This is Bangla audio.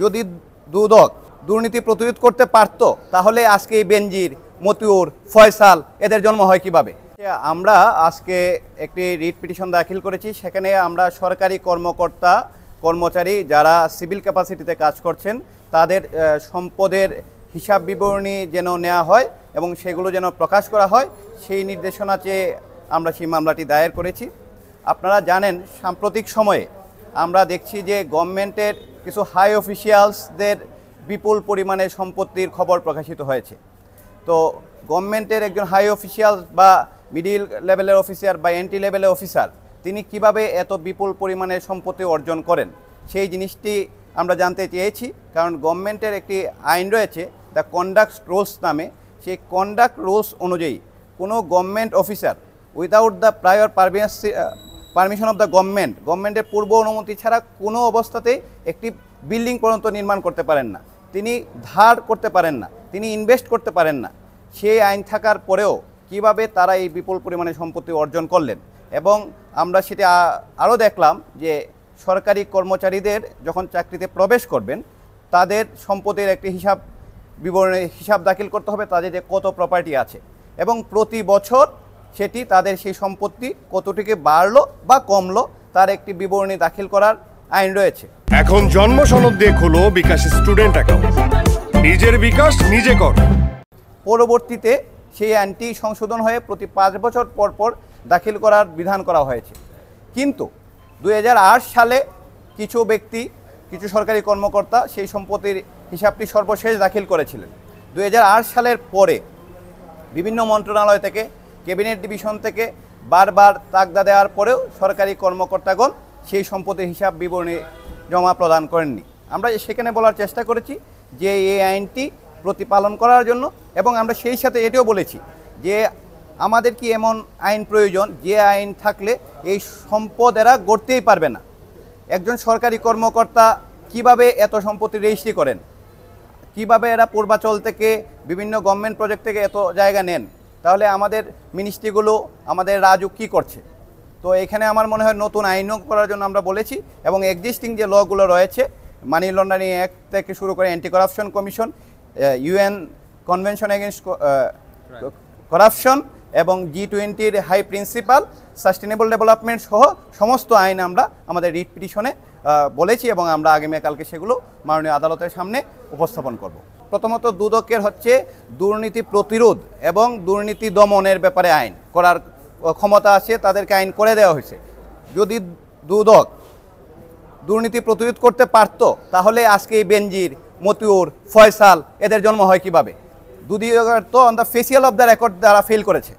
যদি দুদক দুর্নীতি প্রতিরোধ করতে পারতো তাহলে আজকে এই বেনজির, মতিউর, ফয়সাল এদের জন্ম হয় কিভাবে? আমরা আজকে একটি রিট পিটিশন দাখিল করেছি। সেখানে আমরা সরকারি কর্মকর্তা কর্মচারী যারা সিভিল ক্যাপাসিটিতে কাজ করছেন তাদের সম্পদের হিসাব বিবরণী যেন নেওয়া হয় এবং সেগুলো যেন প্রকাশ করা হয় সেই নির্দেশনা চেয়ে আমরা সেই মামলাটি দায়ের করেছি। আপনারা জানেন সাম্প্রতিক সময়ে আমরা দেখছি যে গভর্নমেন্টের কিছু হাই অফিসিয়ালসদের বিপুল পরিমাণে সম্পত্তির খবর প্রকাশিত হয়েছে। তো গভর্নমেন্টের একজন হাই অফিসিয়াল বা মিডিল লেভেলের অফিসার বা এন্ট্রি লেভেলের অফিসার তিনি কিভাবে এত বিপুল পরিমাণে সম্পত্তি অর্জন করেন সেই জিনিসটি আমরা জানতে চেয়েছি। কারণ গভর্নমেন্টের একটি আইন রয়েছে দ্য কন্ডাক্ট রুলস নামে। সেই কন্ডাক্ট রুলস অনুযায়ী কোনো government officer without the prior permission of the গভর্নমেন্টের পূর্ব অনুমতি ছাড়া কোনো অবস্থাতেই একটি বিল্ডিং পর্যন্ত নির্মাণ করতে পারেন না, তিনি ধার করতে পারেন না, তিনি ইনভেস্ট করতে পারেন না। সেই আইন থাকার পরেও কিভাবে তারা এই বিপুল পরিমাণে সম্পত্তি অর্জন করলেন। এবং আমরা সেটা আরও দেখলাম যে সরকারি কর্মচারীদের যখন চাকরিতে প্রবেশ করবেন তাদের সম্পত্তির একটি হিসাব দাখিল করতে হবে, তাদের যে কত প্রপার্টি আছে এবং প্রতি বছর সেটি তাদের সেই সম্পত্তি কতটুকু বাড়লো বা কমলো তার একটি বিবরণী দাখিল করার আইন রয়েছে। এখন জন্ম সনদ দিয়ে খোলো বিকাশ স্টুডেন্ট অ্যাকাউন্ট, নিজের বিকাশ নিজে কর। পরবর্তীতে সেই আইনটি সংশোধন হয়ে প্রতি 5 বছর পর পর দাখিল করার বিধান করা হয়েছে। কিন্তু 2008 সালে কিছু ব্যক্তি, কিছু সরকারি কর্মকর্তা সেই সম্পত্তির হিসাবটি সর্বশেষ দাখিল করেছিলেন। 2008 সালের পরে বিভিন্ন মন্ত্রণালয় থেকে, ক্যাবিনেট ডিভিশন থেকে বারবার তাগদা দেওয়ার পরেও সরকারি কর্মকর্তাগণ সেই সম্পত্তির হিসাব বিবরণী জমা প্রদান করেননি। আমরা সেখানে বলার চেষ্টা করেছি যে এই আইনটি প্রতিপালন করার জন্য, এবং আমরা সেই সাথে এটাও বলেছি যে আমাদের কি এমন আইন প্রয়োজন যে আইন থাকলে এই সম্পদ এরা গড়তেই পারবে না। একজন সরকারি কর্মকর্তা কিভাবে এত সম্পত্তি রেজিস্ট্রি করেন, কিভাবে এরা পূর্বাচল থেকে বিভিন্ন গভর্নমেন্ট প্রজেক্ট থেকে এত জায়গা নেন, তাহলে আমাদের মিনিস্ট্রিগুলো, আমাদের রাজুক কী করছে? তো এখানে আমার মনে হয় নতুন আইনও করার জন্য আমরা বলেছি। এবং এক্সিস্টিং যে লগুলো রয়েছে, মানি লন্ডারিং অ্যাক্ট থেকে শুরু করে anti corruption commission, UN convention against corruption এবং G20-র হাই প্রিন্সিপাল, সাস্টেনেবল ডেভেলপমেন্ট সহ সমস্ত আইন আমরা আমাদের রিট পিটিশনে বলেছি এবং আমরা আগামীকালকে সেগুলো মাননীয় আদালতের সামনে উপস্থাপন করব। প্রথমত দুদকের হচ্ছে দুর্নীতি প্রতিরোধ এবং দুর্নীতি দমনের ব্যাপারে আইন করার ক্ষমতা আছে, তাদেরকে আইন করে দেওয়া হয়েছে। যদি দুদক দুর্নীতি প্রতিরোধ করতে পারতো তাহলে আজকে এই বেনজির, মতিউর, ফয়সাল এদের জন্ম হয় কিভাবে? দুদক তো on the facial of the record দ্বারা ফেল করেছে।